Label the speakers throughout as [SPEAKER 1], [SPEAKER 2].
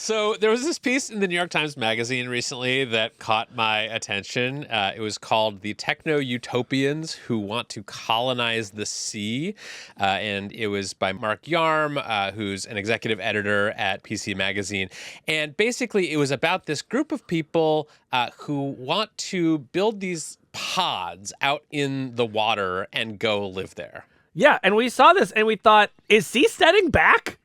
[SPEAKER 1] So there was this piece in the New York Times Magazine recently that caught my attention. It was called "The Techno-utopians Who Want to Colonize the Sea," and it was by Mark Yarm, who's an executive editor at PC Magazine. And basically, it was about this group of people who want to build these pods out in the water and go live there.
[SPEAKER 2] Yeah, and we saw this and we thought, is Seasteading back?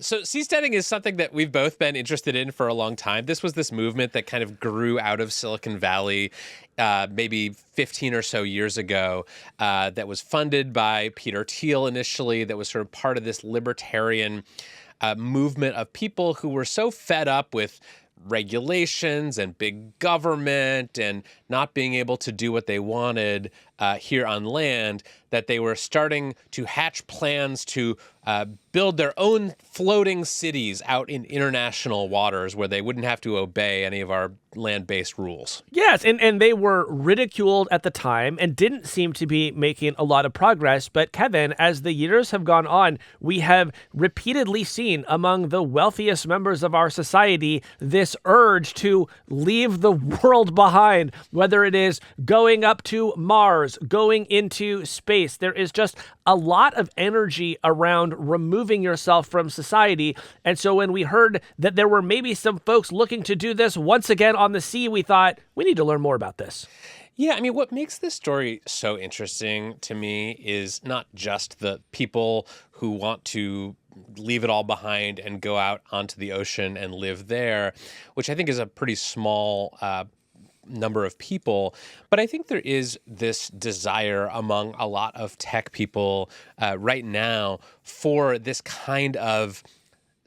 [SPEAKER 1] So seasteading is something that we've both been interested in for a long time. This was this movement that kind of grew out of Silicon Valley maybe 15 or so years ago that was funded by Peter Thiel initially, that was sort of part of this libertarian movement of people who were so fed up with regulations and big government and not being able to do what they wanted here on land, that they were starting to hatch plans to build their own floating cities out in international waters where they wouldn't have to obey any of our land-based rules.
[SPEAKER 2] Yes, and they were ridiculed at the time and didn't seem to be making a lot of progress. But Kevin, as the years have gone on, we have repeatedly seen among the wealthiest members of our society this urge to leave the world behind, whether it is going up to Mars, going into space. There is just a lot of energy around removing yourself from society. And so when we heard that there were maybe some folks looking to do this once again on the sea, we thought, we need to learn more about this.
[SPEAKER 1] Yeah, I mean, what makes this story so interesting to me is not just the people who want to leave it all behind and go out onto the ocean and live there, which I think is a pretty small number of people. But I think there is this desire among a lot of tech people right now for this kind of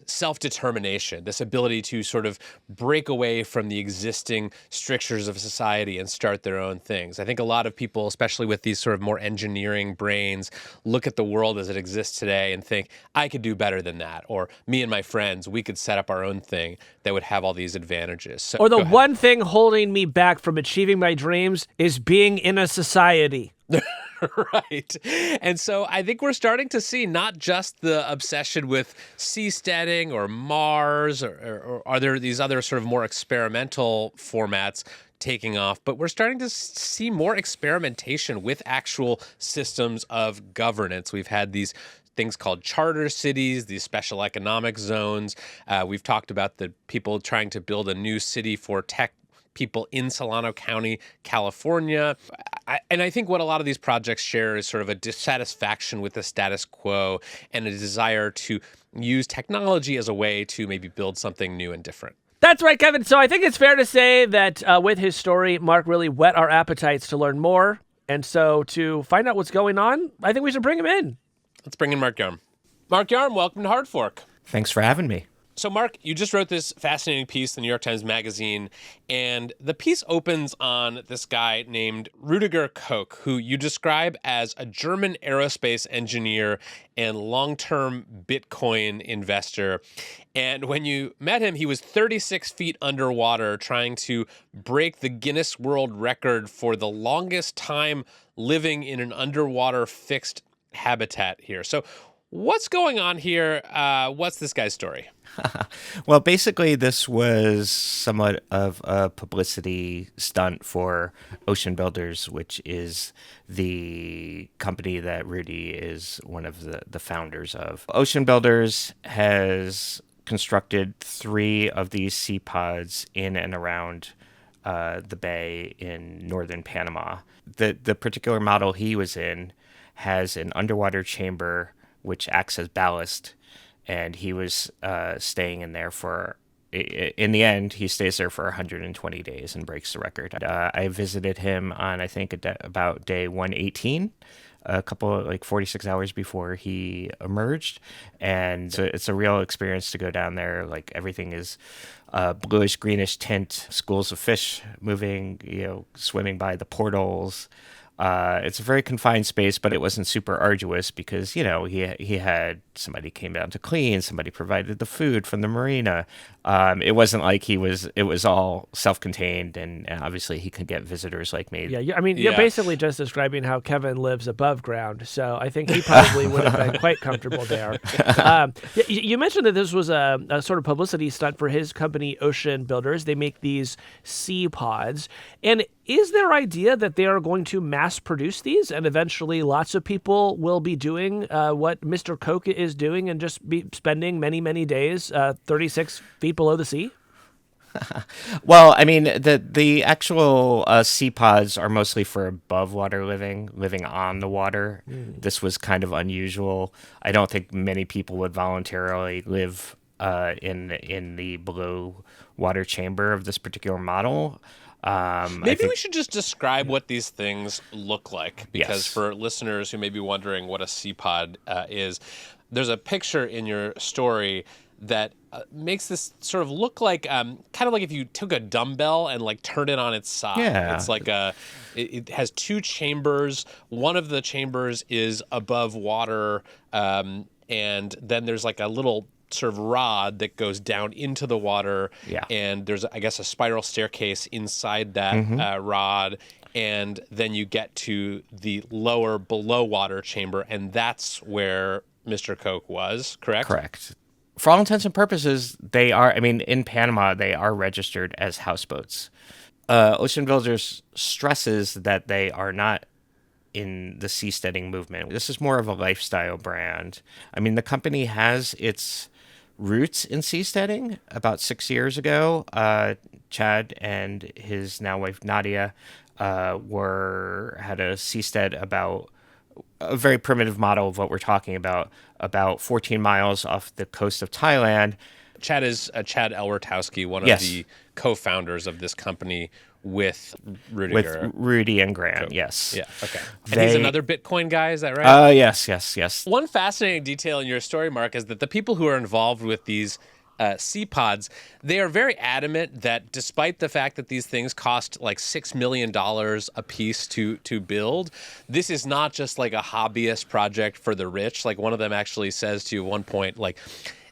[SPEAKER 1] self-determination, this ability to sort of break away from the existing strictures of society and start their own things. I think a lot of people, especially with these sort of more engineering brains, look at the world as it exists today and think, I could do better than that. Or me and my friends, we could set up our own thing that would have all these advantages. So,
[SPEAKER 2] or the one thing holding me back from achieving my dreams is being in a society.
[SPEAKER 1] Right. And so I think we're starting to see not just the obsession with seasteading or Mars, or are there these other sort of more experimental formats taking off, but we're starting to see more experimentation with actual systems of governance. We've had these things called charter cities, these special economic zones. We've talked about the people trying to build a new city for tech people in Solano County, California. And I think what a lot of these projects share is sort of a dissatisfaction with the status quo and a desire to use technology as a way to maybe build something new and different.
[SPEAKER 2] That's right, Kevin. So I think it's fair to say that with his story, Mark really whet our appetites to learn more. And so to find out what's going on, I think we should bring him in.
[SPEAKER 1] Let's bring in Mark Yarm. Mark Yarm, welcome to Hard Fork.
[SPEAKER 3] Thanks for having me.
[SPEAKER 1] So, Mark, you just wrote this fascinating piece in the New York Times Magazine, and the piece opens on this guy named Rudiger Koch, who you describe as a German aerospace engineer and long-term Bitcoin investor. And when you met him, he was 36 feet underwater trying to break the Guinness World Record for the longest time living in an underwater fixed habitat here. So what's going on here? What's this guy's story?
[SPEAKER 3] Well, basically, this was somewhat of a publicity stunt for Ocean Builders, which is the company that Rudy is one of the founders of. Ocean Builders has constructed 3 of these SeaPods in and around the bay in northern Panama. The particular model he was in has an underwater chamber which acts as ballast, and he was staying in there for, in the end, he stays there for 120 days and breaks the record. I visited him on, I think, about day 118, a couple, 46 hours before he emerged, and so it's a real experience to go down there. Like, everything is bluish, greenish tint, schools of fish moving, swimming by the portals. It's a very confined space, but it wasn't super arduous because, he had somebody came down to clean, somebody provided the food from the marina. It wasn't like it was all self-contained, and obviously he could get visitors like me.
[SPEAKER 2] Yeah, I mean, you're basically just describing how Kevin lives above ground, so I think he probably would have been quite comfortable there. You mentioned that this was a sort of publicity stunt for his company, Ocean Builders. They make these SeaPods, and is there idea that they are going to mass produce these, and eventually lots of people will be doing what Mr. Koch is doing and just be spending many, many days 36 feet below the sea?
[SPEAKER 3] Well, I mean, the actual SeaPods are mostly for above water living on the water. This was kind of unusual. I don't think many people would voluntarily live in the below water chamber of this particular model.
[SPEAKER 1] Maybe we should just describe what these things look like, because
[SPEAKER 3] Yes.
[SPEAKER 1] for listeners who may be wondering what a SeaPod is, there's a picture in your story that makes this sort of look like kind of like if you took a dumbbell and like turned it on its side.
[SPEAKER 3] Yeah.
[SPEAKER 1] It's like it has two chambers. One of the chambers is above water, and then there's like a little sort of rod that goes down into the water.
[SPEAKER 3] Yeah.
[SPEAKER 1] And there's, I guess, a spiral staircase inside that rod. And then you get to the lower below water chamber, and that's where Mr. Koch was, correct?
[SPEAKER 3] Correct. For all intents and purposes, they are, I mean, in Panama, they are registered as houseboats. Ocean Builders stresses that they are not in the seasteading movement. This is more of a lifestyle brand. I mean, the company has its roots in seasteading. About 6 years ago, Chad and his now wife Nadia had a seastead about a very primitive model of what we're talking about 14 miles off the coast of Thailand.
[SPEAKER 1] Chad is Chad Elwertowski, one of
[SPEAKER 3] Yes.
[SPEAKER 1] the co-founders of this company with Rudy.
[SPEAKER 3] With Rudy and Grant, yes.
[SPEAKER 1] Yeah, okay. And he's another Bitcoin guy, is that right?
[SPEAKER 3] Yes.
[SPEAKER 1] One fascinating detail in your story, Mark, is that the people who are involved with these SeaPods, they are very adamant that despite the fact that these things cost like $6 million a piece to build, this is not just like a hobbyist project for the rich. Like one of them actually says to you at one point, like,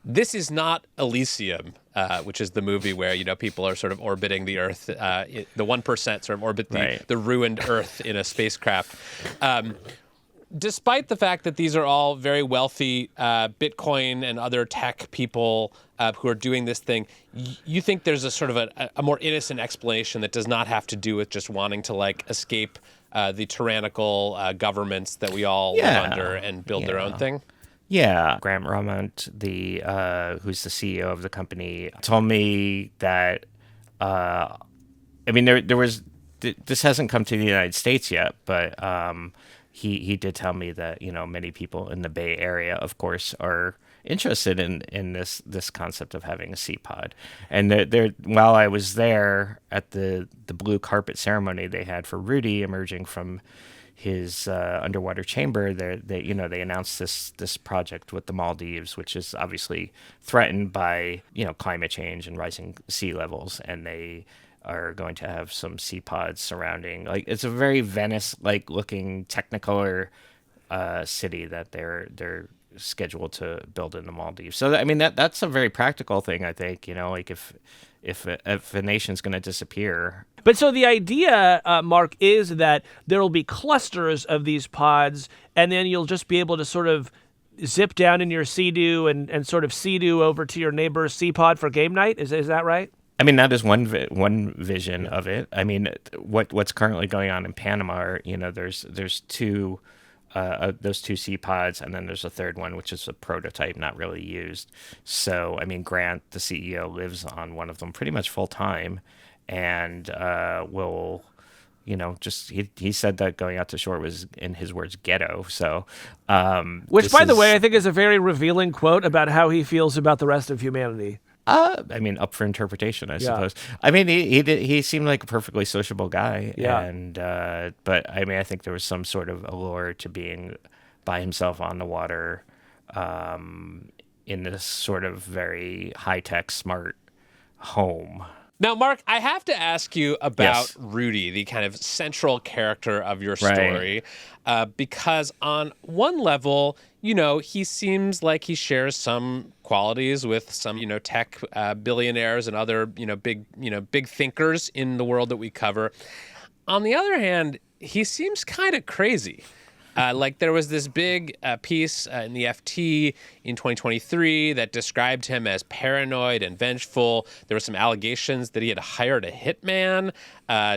[SPEAKER 1] this is not Elysium, which is the movie where, people are sort of orbiting the Earth. The 1% sort of orbit the ruined Earth in a spacecraft. Despite the fact that these are all very wealthy Bitcoin and other tech people who are doing this thing, you think there's a sort of a more innocent explanation that does not have to do with just wanting to like escape the tyrannical governments that we all live under and build their own thing?
[SPEAKER 3] Yeah, Grant Ramont, who's the CEO of the company, told me that. I mean, there was. This hasn't come to the United States yet, but he did tell me that many people in the Bay Area, of course, are interested in this concept of having a SeaPod. And while I was there at the blue carpet ceremony they had for Rudy emerging from his underwater chamber, they announced this project with the Maldives, which is obviously threatened by climate change and rising sea levels, and they are going to have some SeaPods surrounding. Like, it's a very Venice-like looking Technicolor city that they're scheduled to build in the Maldives. So I mean that's a very practical thing, I think. Like if a nation's going to disappear.
[SPEAKER 2] But so the idea, Mark, is that there will be clusters of these pods, and then you'll just be able to sort of zip down in your Sea-Doo and sort of Sea-Doo over to your neighbor's SeaPod for game night. Is that right?
[SPEAKER 3] I mean, that is one vision of it. I mean, what's currently going on in Panama are, there's two, those two SeaPods, and then there's a third one, which is a prototype, not really used. So, I mean, Grant, the CEO, lives on one of them pretty much full time, and will, he said that going out to shore was, in his words, ghetto. So,
[SPEAKER 2] which, by the way, I think is a very revealing quote about how he feels about the rest of humanity.
[SPEAKER 3] I mean, up for interpretation, I suppose. I mean, he seemed like a perfectly sociable guy, and but I mean, I think there was some sort of allure to being by himself on the water, in this sort of very high tech, smart home.
[SPEAKER 1] Now, Mark, I have to ask you about
[SPEAKER 3] Yes.
[SPEAKER 1] Rudy, the kind of central character of your
[SPEAKER 3] Right.
[SPEAKER 1] story, because on one level, he seems like he shares some qualities with some, tech billionaires and other, big thinkers in the world that we cover. On the other hand, he seems kind of crazy. Like there was this big piece in the FT in 2023 that described him as paranoid and vengeful. There were some allegations that he had hired a hitman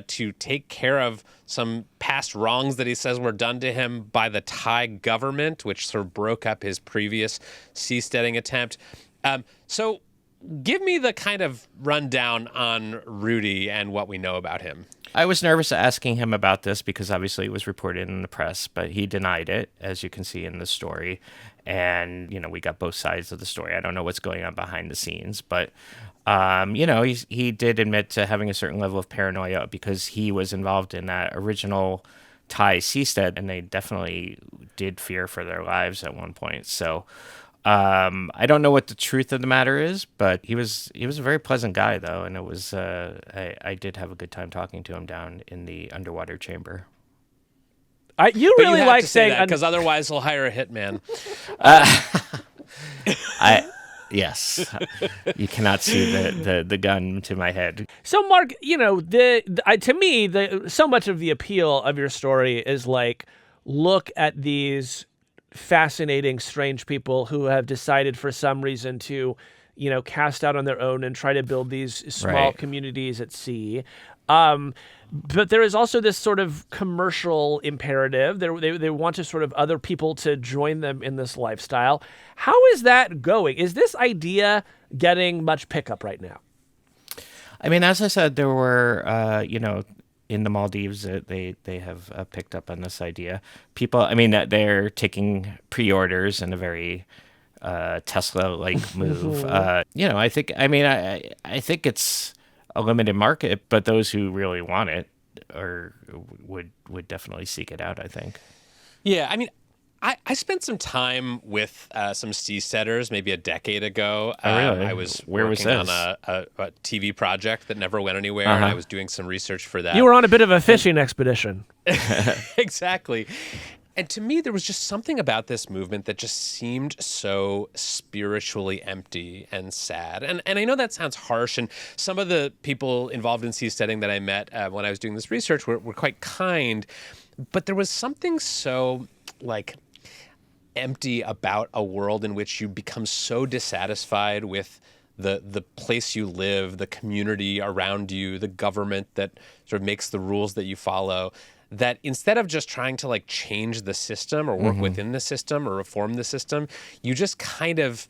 [SPEAKER 1] to take care of some past wrongs that he says were done to him by the Thai government, which sort of broke up his previous seasteading attempt. So give me the kind of rundown on Rudy and what we know about him.
[SPEAKER 3] I was nervous asking him about this because obviously it was reported in the press, but he denied it, as you can see in the story. And, we got both sides of the story. I don't know what's going on behind the scenes, but, he did admit to having a certain level of paranoia because he was involved in that original Thai seastead, and they definitely did fear for their lives at one point. So, I don't know what the truth of the matter is, but he was a very pleasant guy, though, and it was I did have a good time talking to him down in the underwater chamber.
[SPEAKER 2] You really like saying
[SPEAKER 1] that because otherwise he'll hire a hitman.
[SPEAKER 3] Yes, you cannot see the gun to my head.
[SPEAKER 2] So, Mark, to me, so much of the appeal of your story is like, look at these fascinating, strange people who have decided for some reason to, cast out on their own and try to build these small communities at sea. But there is also this sort of commercial imperative. They want to sort of other people to join them in this lifestyle. How is that going? Is this idea getting much pickup right now?
[SPEAKER 3] I mean, as I said, there were, in the Maldives, they have picked up on this idea. People, I mean, they're taking pre-orders in a very Tesla-like move. I think it's a limited market, but those who really want it would definitely seek it out, I think.
[SPEAKER 1] Yeah, I mean, I spent some time with some seasteaders maybe a decade ago.
[SPEAKER 3] Oh, really?
[SPEAKER 1] I was
[SPEAKER 3] Where was
[SPEAKER 1] working
[SPEAKER 3] this?
[SPEAKER 1] on a TV project that never went anywhere, and I was doing some research for that.
[SPEAKER 2] You were on a bit of a fishing expedition.
[SPEAKER 1] Exactly. And to me, there was just something about this movement that just seemed so spiritually empty and sad. And I know that sounds harsh, and some of the people involved in seasteading that I met when I was doing this research were quite kind, but there was something so, empty about a world in which you become so dissatisfied with the place you live, the community around you, the government that sort of makes the rules that you follow, that instead of just trying to change the system or work within the system or reform the system, you just kind of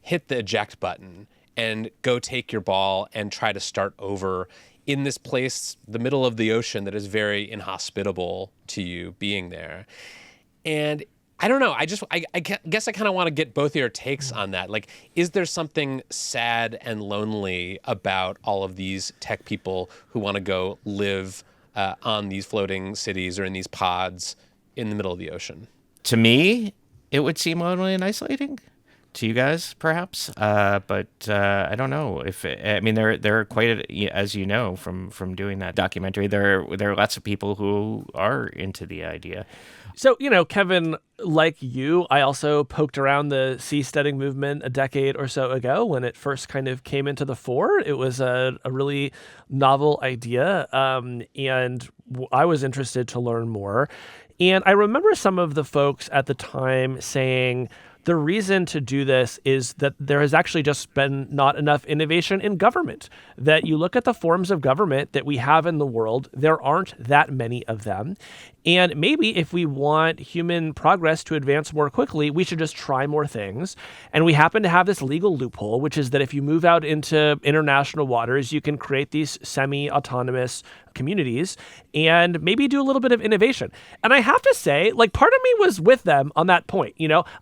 [SPEAKER 1] hit the eject button and go take your ball and try to start over in this place, the middle of the ocean, that is very inhospitable to you being there. And I don't know. I guess I kind of want to get both of your takes on that. Is there something sad and lonely about all of these tech people who want to go live on these floating cities or in these pods in the middle of the ocean?
[SPEAKER 3] To me, it would seem lonely and isolating. To you guys, perhaps, but I don't know if there are quite as you know from doing that documentary. There are lots of people who are into the idea.
[SPEAKER 2] So, Kevin, like you, I also poked around the seasteading movement a decade or so ago when it first kind of came into the fore. It was a really novel idea, and I was interested to learn more. And I remember some of the folks at the time saying, the reason to do this is that there has actually just been not enough innovation in government. That you look at the forms of government that we have in the world, there aren't that many of them. And maybe if we want human progress to advance more quickly, we should just try more things. And we happen to have this legal loophole, which is that if you move out into international waters, you can create these semi-autonomous communities and maybe do a little bit of innovation. And I have to say, part of me was with them on that point.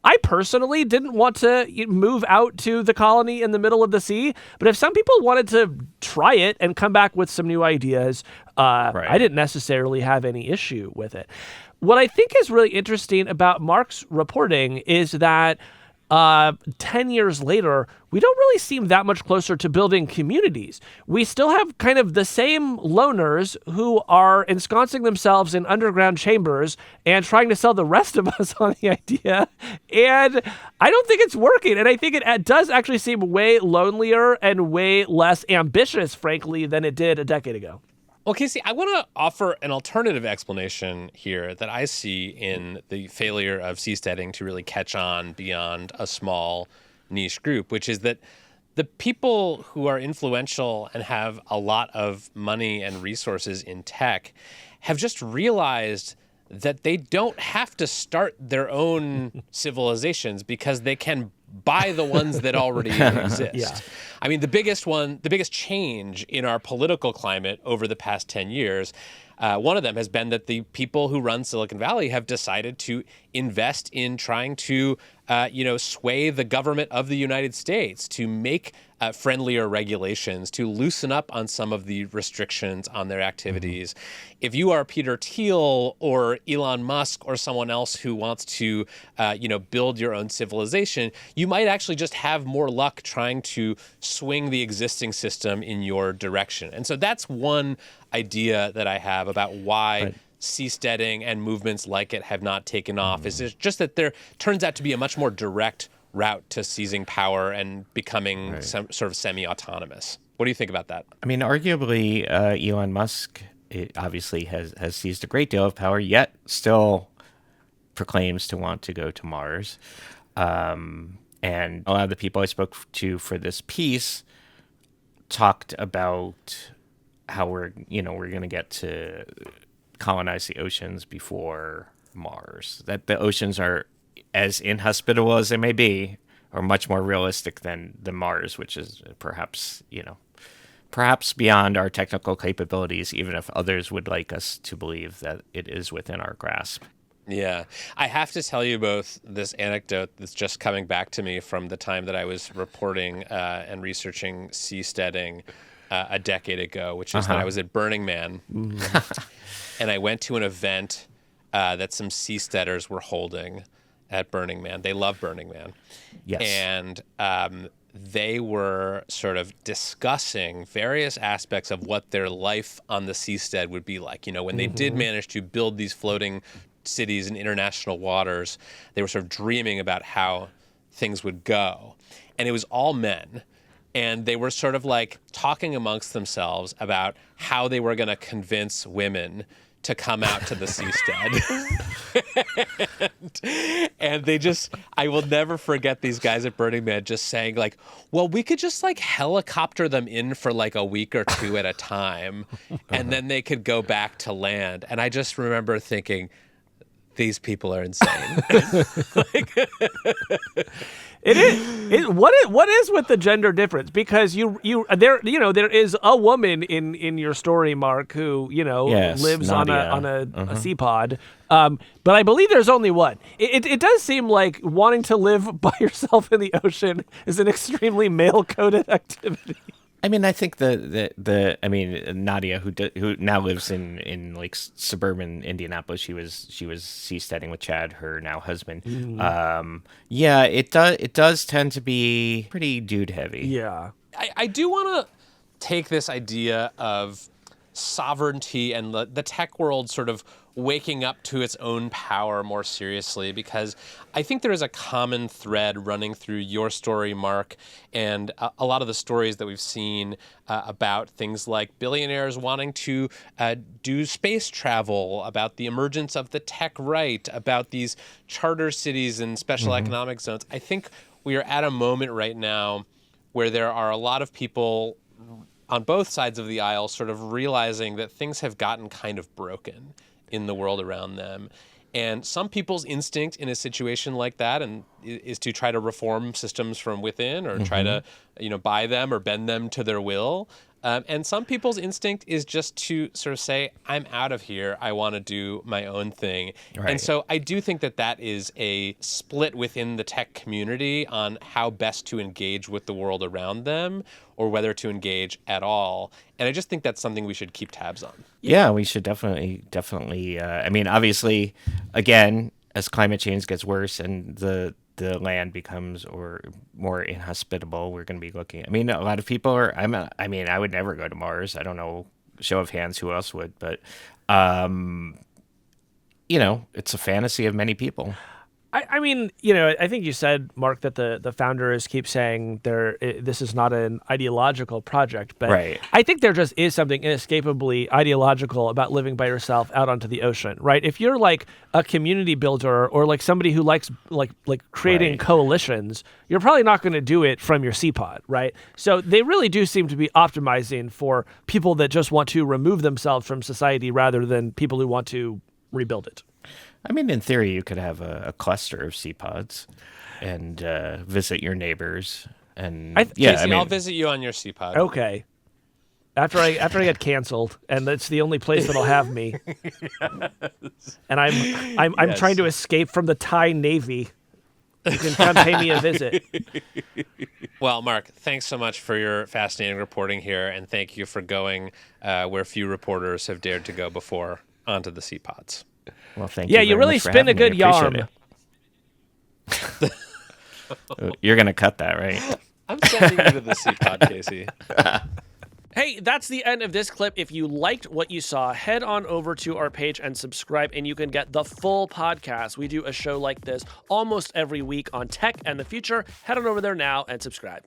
[SPEAKER 2] I personally didn't want to move out to the colony in the middle of the sea, but if some people wanted to try it and come back with some new ideas, I didn't necessarily have any issue with it. What I think is really interesting about Mark's reporting is that 10 years later, we don't really seem that much closer to building communities. We still have kind of the same loners who are ensconcing themselves in underground chambers and trying to sell the rest of us on the idea. And I don't think it's working. And I think it does actually seem way lonelier and way less ambitious, frankly, than it did a decade ago.
[SPEAKER 1] Well, Casey, I want to offer an alternative explanation here that I see in the failure of Seasteading to really catch on beyond a small niche group, which is that the people who are influential and have a lot of money and resources in tech have just realized that they don't have to start their own civilizations because they can buy the ones that already exist.
[SPEAKER 2] Yeah.
[SPEAKER 1] I mean, the biggest change in our political climate over the past 10 years, one of them has been that the people who run Silicon Valley have decided to invest in trying to, sway the government of the United States to make friendlier regulations, to loosen up on some of the restrictions on their activities. If you are Peter Thiel or Elon Musk or someone else who wants to, build your own civilization, you might actually just have more luck trying to swing the existing system in your direction. And so that's one idea that I have about why seasteading and movements like it have not taken off. Is just that there turns out to be a much more direct route to seizing power and becoming some sort of semi-autonomous. What do you think about that?
[SPEAKER 3] I mean, arguably, Elon Musk obviously has seized a great deal of power, yet still proclaims to want to go to Mars. And a lot of the people I spoke to for this piece talked about how we're going to get to colonize the oceans before Mars. That the oceans are as inhospitable as they may be, are much more realistic than Mars, which is perhaps beyond our technical capabilities, even if others would like us to believe that it is within our grasp.
[SPEAKER 1] Yeah. I have to tell you both this anecdote that's just coming back to me from the time that I was reporting and researching seasteading a decade ago, which is that I was at Burning Man. And I went to an event that some seasteaders were holding at Burning Man. They love Burning Man.
[SPEAKER 3] Yes.
[SPEAKER 1] And they were sort of discussing various aspects of what their life on the seastead would be like. When they did manage to build these floating cities in international waters, they were sort of dreaming about how things would go. And it was all men. And they were sort of like talking amongst themselves about how they were going to convince women to come out to the seastead. and they just, I will never forget these guys at Burning Man just saying like, well, we could just like helicopter them in for like a week or two at a time, and then they could go back to land. And I just remember thinking, these people are insane.
[SPEAKER 2] It is. What is with the gender difference? Because there is a woman in your story, Mark, who lives
[SPEAKER 3] Nadia.
[SPEAKER 2] on a SeaPod. But I believe there's only one. It does seem like wanting to live by yourself in the ocean is an extremely male-coded activity.
[SPEAKER 3] I mean, I think Nadia, who now lives in like suburban Indianapolis, she was seasteading with Chad, her now husband. It does tend to be pretty dude heavy.
[SPEAKER 2] Yeah,
[SPEAKER 1] I do want to take this idea of sovereignty and the tech world sort of waking up to its own power more seriously, because I think there is a common thread running through your story, Mark, and a lot of the stories that we've seen about things like billionaires wanting to do space travel, about the emergence of the tech right, about these charter cities and special economic zones. I think we are at a moment right now where there are a lot of people on both sides of the aisle sort of realizing that things have gotten kind of broken in the world around them. And some people's instinct in a situation like that is to try to reform systems from within, or try to, buy them or bend them to their will. And some people's instinct is just to sort of say, I'm out of here. I want to do my own thing. Right. And so I do think that is a split within the tech community on how best to engage with the world around them, or whether to engage at all. And I just think that's something we should keep tabs on.
[SPEAKER 3] Yeah, we should definitely. I mean, obviously, again, as climate change gets worse and the land becomes or more inhospitable, we're going to be looking. I mean, a lot of people are. I would never go to Mars. I don't know, show of hands, who else would? But it's a fantasy of many people.
[SPEAKER 2] I mean, I think you said, Mark, that the founders keep saying this is not an ideological project, but
[SPEAKER 3] right.
[SPEAKER 2] I think there just is something inescapably ideological about living by yourself out onto the ocean, right? If you're like a community builder or like somebody who likes like creating
[SPEAKER 3] right.
[SPEAKER 2] coalitions, you're probably not going to do it from your SeaPod, right? So they really do seem to be optimizing for people that just want to remove themselves from society rather than people who want to rebuild it.
[SPEAKER 3] I mean, in theory, you could have a cluster of SeaPods and visit your neighbors. And
[SPEAKER 1] Casey, I'll visit you on your SeaPod.
[SPEAKER 2] Okay. After I get canceled, and that's the only place that'll have me. Yes. And I'm trying to escape from the Thai Navy. You can come pay me a visit.
[SPEAKER 1] Well, Mark, thanks so much for your fascinating reporting here, and thank you for going where few reporters have dared to go before, onto the SeaPods.
[SPEAKER 3] Well, thank you.
[SPEAKER 2] Yeah, you really spin a good yarn.
[SPEAKER 3] You're going to cut that, right?
[SPEAKER 1] I'm sending you to the SeaPod, Casey.
[SPEAKER 2] Hey, that's the end of this clip. If you liked what you saw, head on over to our page and subscribe, and you can get the full podcast. We do a show like this almost every week on tech and the future. Head on over there now and subscribe.